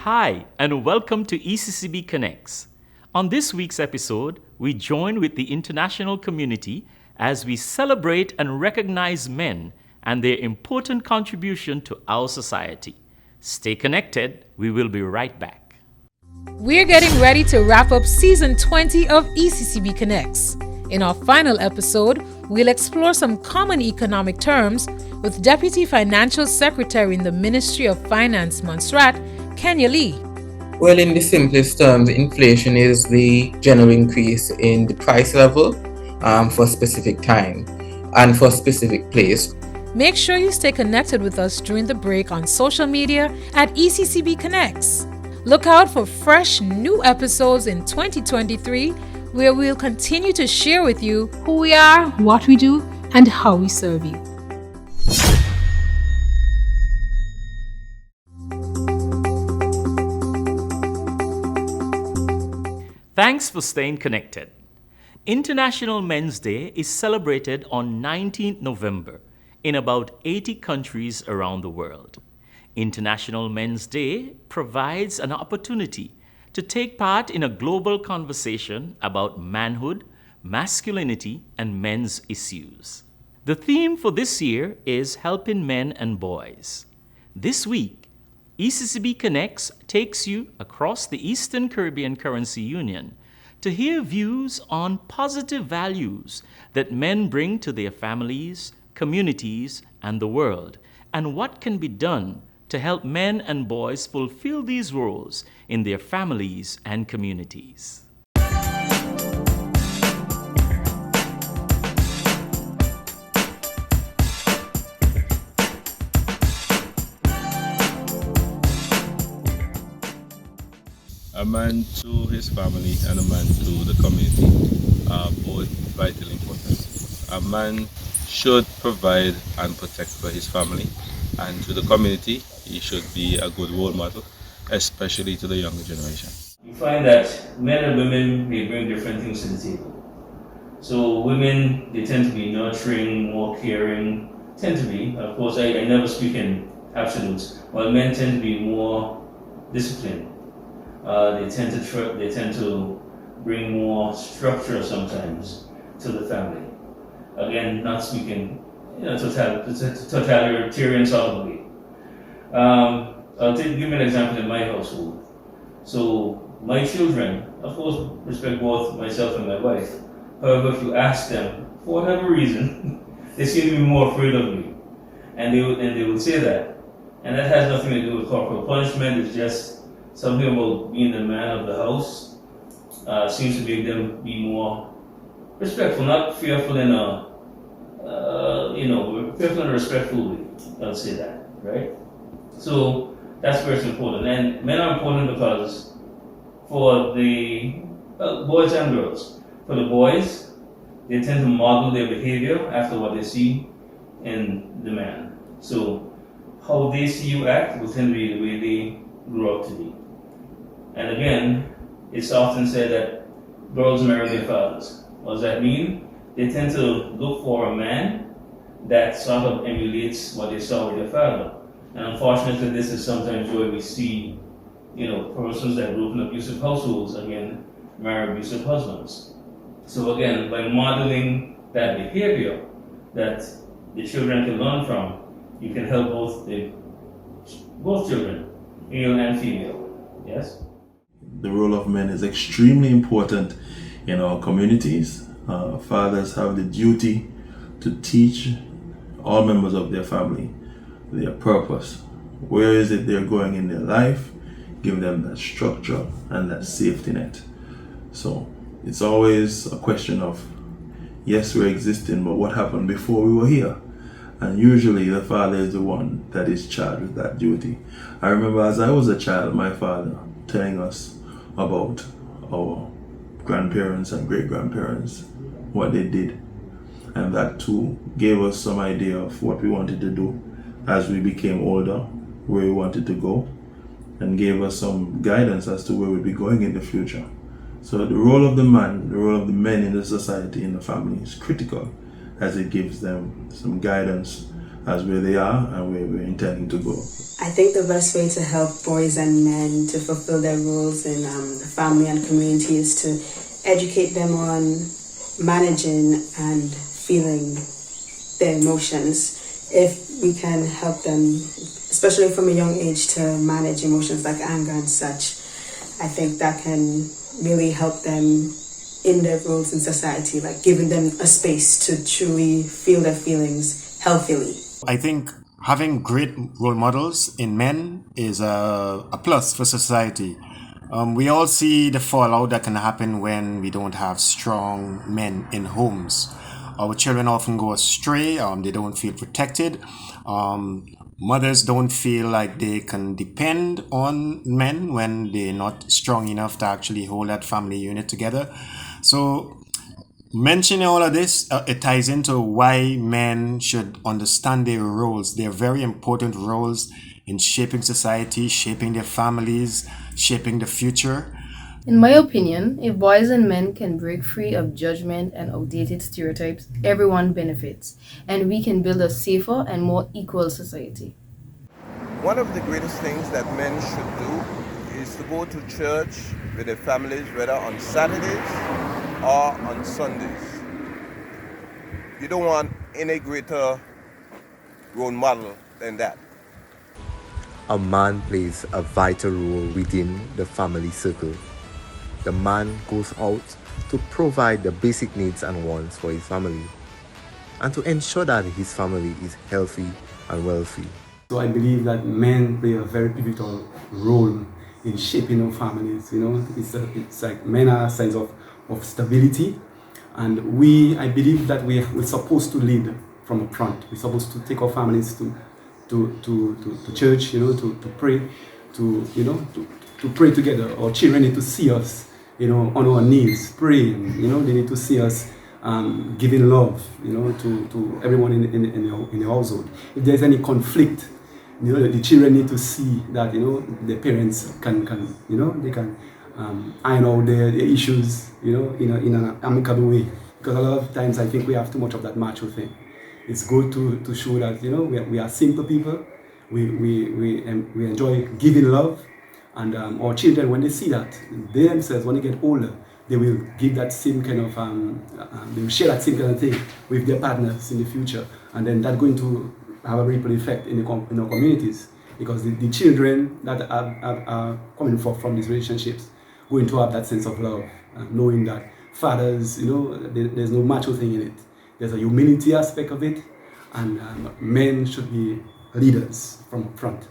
Hi, and welcome to ECCB Connects. On this week's episode, we join with the international community as we celebrate and recognize men and their important contribution to our society. Stay connected, we will be right back. We're getting ready to wrap up Season 20 of ECCB Connects. In our final episode, we'll explore some common economic terms with Deputy Financial Secretary in the Ministry of Finance, Montserrat, Kenya Lee. Well, in the simplest terms, inflation is the general increase in the price level for a specific time and for a specific place. Make sure you stay connected with us during the break on social media at ECCB Connects. Look out for fresh new episodes in 2023 where we'll continue to share with you who we are, what we do, and how we serve you. Thanks for staying connected. International Men's Day is celebrated on 19th November in about 80 countries around the world. International Men's Day provides an opportunity to take part in a global conversation about manhood, masculinity, and men's issues. The theme for this year is helping men and boys. This week, ECCB Connects takes you across the Eastern Caribbean Currency Union to hear views on positive values that men bring to their families, communities, and the world, and what can be done to help men and boys fulfill these roles in their families and communities. A man to his family and a man to the community are both vitally important. A man should provide and protect for his family, and to the community, he should be a good role model, especially to the younger generation. You find that men and women, they bring different things to the table. So women, they tend to be nurturing, more caring, tend to be, of course I never speak in absolutes, while men tend to be more disciplined. They tend to bring more structure sometimes to the family. Again, not speaking totalitarian sort of way. I'll give you an example in my household. So my children, of course, respect both myself and my wife. However, if you ask them, for whatever reason, they seem to be more afraid of me. And they will say that. And that has nothing to do with corporal punishment. It's just something about being the man of the house seems to make them be more respectful, not fearful in fearful in a respectful way. I'll say that, right? So that's where it's important. And men are important because for the boys and girls. For the boys, they tend to model their behavior after what they see in the man. So how they see you act will tend to be the way they grow up to be. And again, it's often said that girls marry their fathers. What does that mean? They tend to look for a man that sort of emulates what they saw with their father. And unfortunately, this is sometimes where we see, persons that grew up in abusive households, again, marry abusive husbands. So again, by modeling that behavior that the children can learn from, you can help both children, male and female. Yes? The role of men is extremely important in our communities. Fathers have the duty to teach all members of their family their purpose. Where is it they're going in their life? Give them that structure and that safety net. So it's always a question of, yes, we're existing, but what happened before we were here? And usually the father is the one that is charged with that duty. I remember as I was a child, my father telling us about our grandparents and great-grandparents, what they did. And that too gave us some idea of what we wanted to do as we became older, where we wanted to go, and gave us some guidance as to where we'd be going in the future. So the role of the man, the role of the men in the society, in the family is critical, as it gives them some guidance as where they are and where we're intending to go. I I think the best way to help boys and men to fulfill their roles in the family and community is to educate them on managing and feeling their emotions. If we can help them, especially from a young age, to manage emotions like anger and such, I think that can really help them in their roles in society, like giving them a space to truly feel their feelings healthily. I think having great role models in men is a plus for society. We all see the fallout that can happen when we don't have strong men in homes. Our children often go astray, they don't feel protected. Mothers don't feel like they can depend on men when they're not strong enough to actually hold that family unit together. So mentioning all of this, it ties into why men should understand their roles. They're very important roles in shaping society, shaping their families, shaping the future. In my opinion, if boys and men can break free of judgment and outdated stereotypes, everyone benefits, and we can build a safer and more equal society. One of the greatest things that men should do is to go to church with their families, whether on Saturdays or on Sundays. You don't want any greater role model than that. A man plays a vital role within the family circle. The man goes out to provide the basic needs and wants for his family and to ensure that his family is healthy and wealthy. So I believe that men play a very pivotal role in shaping our families. It's like men are a sense of stability, and I believe that we're supposed to lead from the front. We're supposed to take our families to church, to pray, to pray together. Our children need to see us, on our knees, praying. They need to see us giving love, to everyone in the household. If there's any conflict, the children need to see that, the parents can they can iron out their issues, in an amicable way. Because a lot of times I think we have too much of that macho thing. It's good to show that, we are simple people. We enjoy giving love. And our children, when they see that, they themselves, when they get older, they will give that same kind of, they will share that same kind of thing with their partners in the future. And then that's going to have a ripple effect in our communities, because the children that are coming from these relationships going to have that sense of love, knowing that fathers, there's no macho thing in it. There's a humility aspect of it, and men should be leaders from front.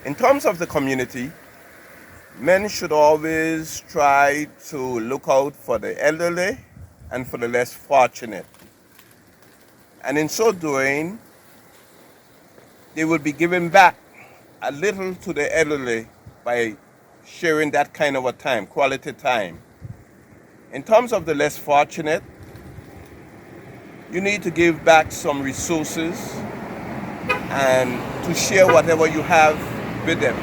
In terms of the community, men should always try to look out for the elderly and for the less fortunate. And in so doing, they will be giving back a little to the elderly by sharing that kind of a time, quality time. In terms of the less fortunate, you need to give back some resources and to share whatever you have with them.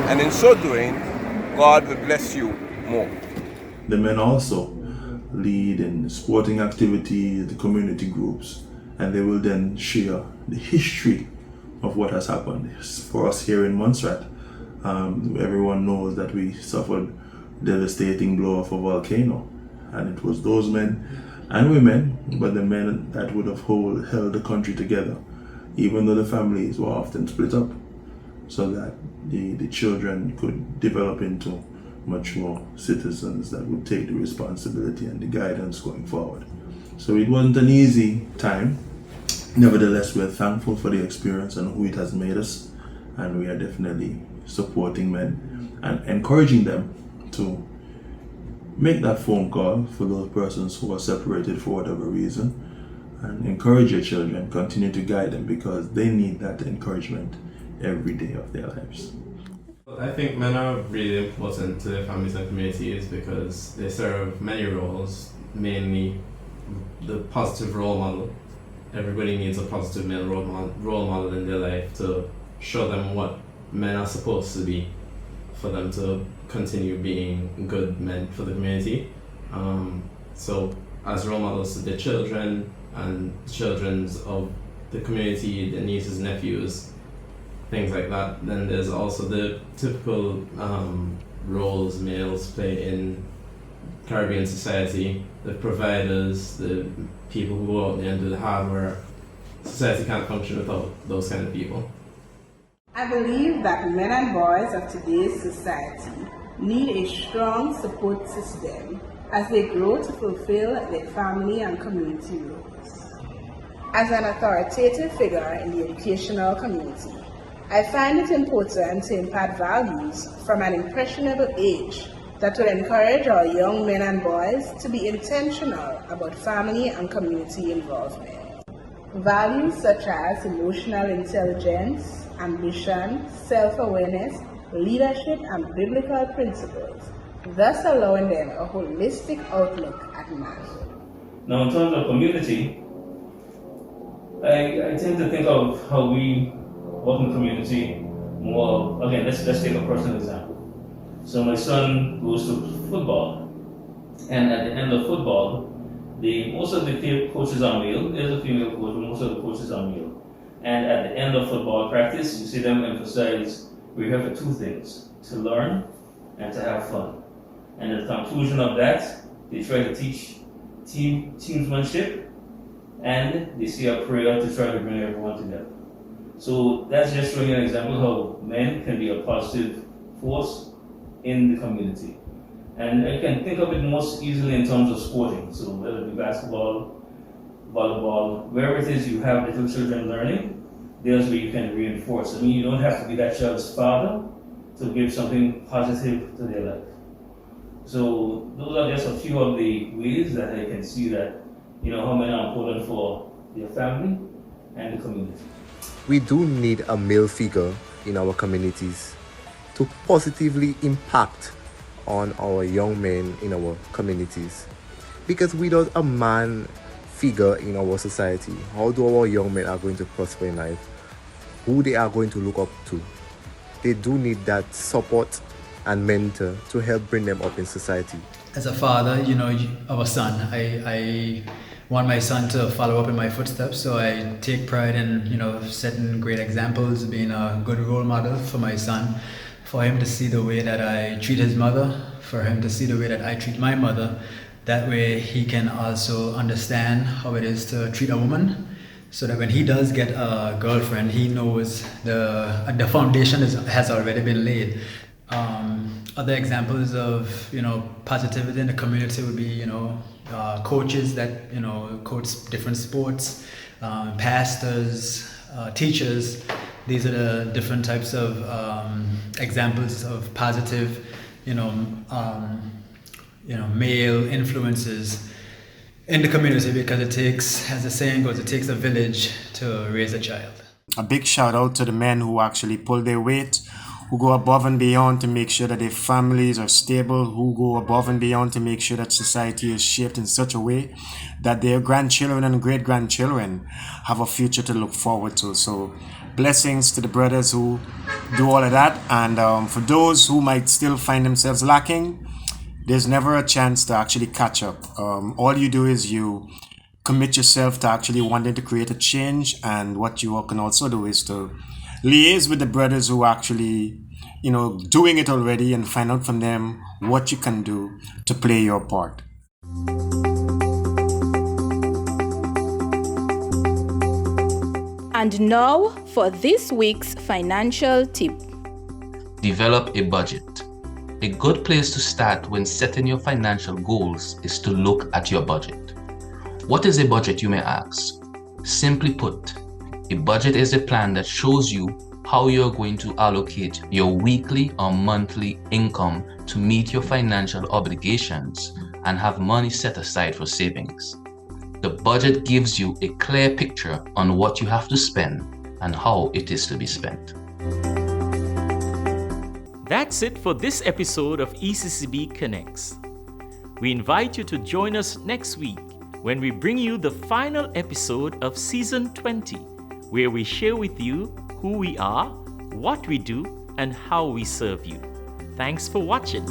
And in so doing, God will bless you more. The men also lead in sporting activities, the community groups, and they will then share the history of what has happened. For us here in Montserrat, everyone knows that we suffered devastating blow of a volcano, and it was those men and women, but the men that would have held the country together, even though the families were often split up, so that the children could develop into mature citizens that would take the responsibility and the guidance going forward. So it wasn't an easy time. Nevertheless, we're thankful for the experience and who it has made us, and we are definitely supporting men and encouraging them to make that phone call for those persons who are separated for whatever reason, and encourage your children, continue to guide them, because they need that encouragement every day of their lives. I think men are really important to their families and communities because they serve many roles, mainly the positive role model. Everybody needs a positive male role model in their life to show them what men are supposed to be, for them to continue being good men for the community. So as role models to their children and children's of the community, their nieces, nephews, things like that. Then there's also the typical roles males play in Caribbean society, the providers, the people who go out there and do the hard work. Society can't function without those kind of people. I believe that men and boys of today's society need a strong support system as they grow to fulfill their family and community roles. As an authoritative figure in the educational community, I find it important to impart values from an impressionable age that will encourage our young men and boys to be intentional about family and community involvement. Values such as emotional intelligence, ambition, self-awareness, leadership, and biblical principles, thus allowing them a holistic outlook at manhood. Now, in terms of community, I tend to think of how we work in the community more. Again, let's take a personal example. So my son goes to football, and at the end of football, most of the coaches are male. There's a female coach, but most of the coaches are male. And at the end of football practice, you see them emphasize we're here for two things: to learn and to have fun. And at the conclusion of that, they try to teach teamsmanship, and they say a prayer to try to bring everyone together. So that's just showing an example how men can be a positive force in the community. And I can think of it most easily in terms of sporting. So whether it be basketball, volleyball, wherever it is you have little children learning, there's where you can reinforce. I mean, you don't have to be that child's father to give something positive to their life. So those are just a few of the ways that I can see that, how men are important for their family and the community. We do need a male figure in our communities to positively impact on our young men in our communities. Because without a man figure in our society, how do our young men are going to prosper in life? Who they are going to look up to? They do need that support and mentor to help bring them up in society. As a father, of a son, I want my son to follow up in my footsteps, so I take pride in, setting great examples, being a good role model for my son, for him to see the way that I treat his mother, for him to see the way that I treat my mother. That way he can also understand how it is to treat a woman, so that when he does get a girlfriend, he knows the foundation has already been laid. Other examples of positivity in the community would be coaches that coach different sports, pastors, teachers. These are the different types of examples of positive male influences in the community, because it takes, as the saying goes, it takes a village to raise a child. A big shout out to the men who actually pull their weight, who go above and beyond to make sure that their families are stable, who go above and beyond to make sure that society is shaped in such a way that their grandchildren and great-grandchildren have a future to look forward to. So blessings to the brothers who do all of that. And for those who might still find themselves lacking, there's never a chance to actually catch up. All you do is you commit yourself to actually wanting to create a change, and what you can also do is to liaise with the brothers who are actually, doing it already, and find out from them what you can do to play your part. And now for this week's financial tip. Develop a budget. A good place to start when setting your financial goals is to look at your budget. What is a budget, you may ask? Simply put, a budget is a plan that shows you how you're going to allocate your weekly or monthly income to meet your financial obligations and have money set aside for savings. The budget gives you a clear picture on what you have to spend and how it is to be spent. That's it for this episode of ECCB Connects. We invite you to join us next week when we bring you the final episode of Season 20, where we share with you who we are, what we do, and how we serve you. Thanks for watching.